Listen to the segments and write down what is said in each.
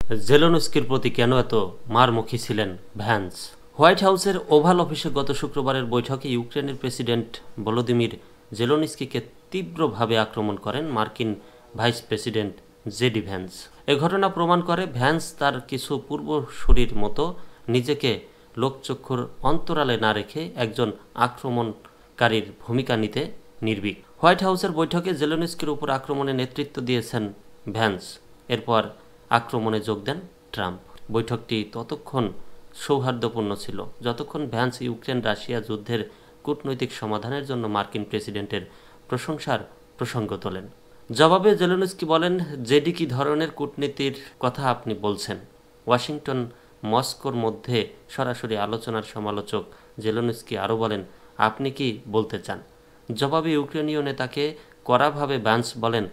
জেলেনস্কির প্রতি কেন এত মারমুখী ছিলেন ভ্যান্স? হোয়াইট হাউসের ওভাল অফিসে গত শুক্রবারের বৈঠকে ইউক্রেনের প্রেসিডেন্ট ভলোদিমির জেলেনস্কিকে তীব্রভাবে আক্রমণ করেন মার্কিন ভাইস প্রেসিডেন্ট জেডি ভ্যান্স। এ ঘটনা প্রমাণ করে ভ্যান্স তার কিছু পূর্বসূরির মতো নিজেকে লোকচক্ষুর অন্তরালে না রেখে একজন আক্রমণকারীর ভূমিকা নিতে নির্ভীক। হোয়াইট হাউসের বৈঠকে জেলেনস্কির উপর আক্রমণে নেতৃত্ব দিয়েছেন ভ্যান্স। এরপর আক্রমণে যোগ দেন ট্রাম্প। বৈঠকটি ততক্ষণ সৌহার্দ্যপূর্ণ ছিল যতক্ষণ ভ্যান্স ইউক্রেন রাশিয়া যুদ্ধের কূটনৈতিক সমাধানের জন্য মার্কিন প্রেসিডেন্টের প্রশংসার প্রসঙ্গ তোলেন। জবাবে জেলেনস্কি বলেন, জেডি কি ধরনের কূটনীতির কথা আপনি বলছেন? ওয়াশিংটন মস্কোর মধ্যে সরাসরি আলোচনার সমালোচক জেলেনস্কি আরও বলেন, আপনি কি বলতে চান? জবাবে ইউক্রেনীয় নেতাকে কড়াভাবে ভ্যান্স বলেন,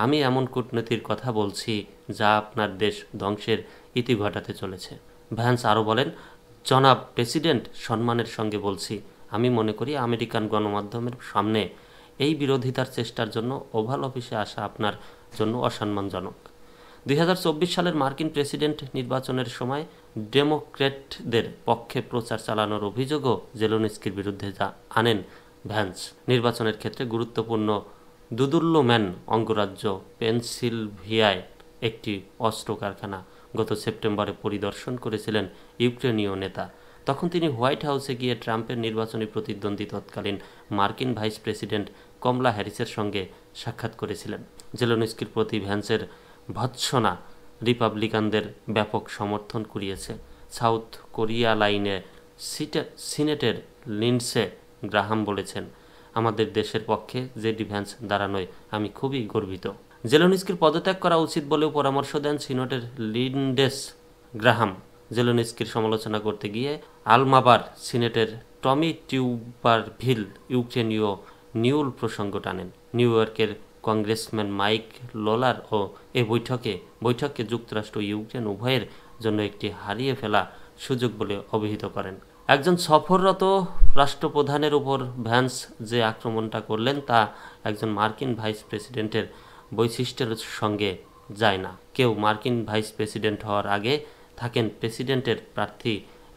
আমি এমন কূটনীতির কথা বলছি যা আপনার দেশ ধ্বংসের ইতি ঘটাতে চলেছে। ভ্যান্স আরও বলেন, জনাব প্রেসিডেন্ট, সম্মানের সঙ্গে বলছি, আমি মনে করি আমেরিকান গণমাধ্যমের সামনে এই বিরোধিতার চেষ্টার জন্য ওভাল অফিসে আসা আপনার জন্য অসম্মানজনক। 2024 সালের মার্কিন প্রেসিডেন্ট নির্বাচনের সময় ডেমোক্র্যাটদের পক্ষে প্রচার চালানোর অভিযোগও জেলেনস্কির বিরুদ্ধে আনেন ভ্যান্স। নির্বাচনের ক্ষেত্রে গুরুত্বপূর্ণ দুদুল্যম্যান অঙ্গরাজ্য পেনসিলভিয়ায় একটি অস্ত্র কারখানা গত সেপ্টেম্বরে পরিদর্শন করেছিলেন ইউক্রেনীয় নেতা। তখন তিনি হোয়াইট হাউসে গিয়ে ট্রাম্পের নির্বাচনী প্রতিদ্বন্দ্বী তৎকালীন মার্কিন ভাইস প্রেসিডেন্ট কমলা হ্যারিসের সঙ্গে সাক্ষাৎ করেছিলেন। জেলেনস্কির প্রতি ভ্যান্সের ভৎসনা রিপাবলিকানদের ব্যাপক সমর্থন কুড়িয়েছে। সাউথ কোরিয়া লাইনে সিনেটের লিন্ডসে গ্রাহাম বলেছেন, আমাদের দেশের পক্ষে জেডি ভ্যান্স দাঁড়ানোয় আমি খুবই গর্বিত। জেলেনস্কির পদত্যাগ করা উচিত বলেও পরামর্শ দেন সিনেটের লিন্ডেস গ্রাহাম। জেলেনস্কির সমালোচনা করতে গিয়ে আলমাবার সিনেটের টমি টিউবারভিল ইউক্রেনীয় নিউল প্রসঙ্গ টানেন। নিউ ইয়র্কের কংগ্রেসম্যান মাইক লোলার ও এ বৈঠককে যুক্তরাষ্ট্র ও ইউক্রেন উভয়ের জন্য একটি হারিয়ে ফেলা সুযোগ বলে অভিহিত করেন। একজন সফররত রাষ্ট্রপ্রধানের উপর ভ্যান্স যে আক্রমণটা করলেন তা একজন মার্কিন ভাইস প্রেসিডেন্টের বৈশিষ্ট্যের সঙ্গে যায় না। কেউ মার্কিন ভাইস প্রেসিডেন্ট হওয়ার আগে থাকেন প্রেসিডেন্টের প্রার্থী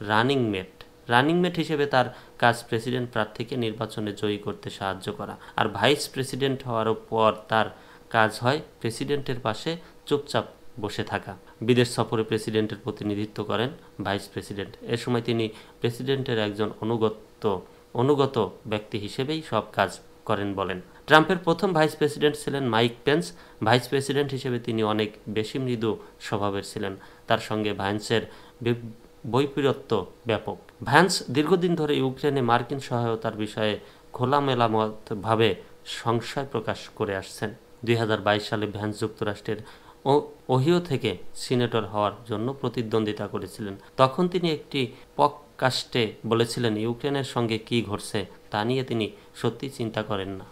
রানিং মেট হিসেবে তার কাজ প্রেসিডেন্ট প্রার্থীকে নির্বাচনে জয়ী করতে সাহায্য করা, আর ভাইস প্রেসিডেন্ট হওয়ার পর তার কাজ হয় প্রেসিডেন্টের পাশে চুপচাপ বসে থাকা। বিদেশ সফরে প্রেসিডেন্টের প্রতিনিধিত্ব করেন ভাইস প্রেসিডেন্ট। এ সময় তিনি প্রেসিডেন্টের একজন অনুগত ব্যক্তি হিসেবেই সব কাজ করেন বলেন। ট্রাম্পের প্রথম ভাইস প্রেসিডেন্ট ছিলেন মাইক পেন্স। ভাইস প্রেসিডেন্ট হিসেবে তিনি অনেক বেশি মৃদু স্বভাবের ছিলেন। তার সঙ্গে ভ্যান্সের বৈপরীত্য ব্যাপক। ভ্যান্স দীর্ঘদিন ধরে ইউক্রেনে মার্কিন সহায়তার বিষয়ে খোলামেলাভাবে সংশয় প্রকাশ করে আসছেন। 2022 সালে ভ্যান্স যুক্তরাষ্ট্রের ওহিও থেকে সিনেটর হওয়ার জন্য প্রতিদ্বন্দ্বিতা করেছিলেন। তখন তিনি একটি পডকাস্টে বলেছিলেন, ইউক্রেনের সঙ্গে কী ঘটছে তা নিয়ে তিনি সত্যি চিন্তা করেন না।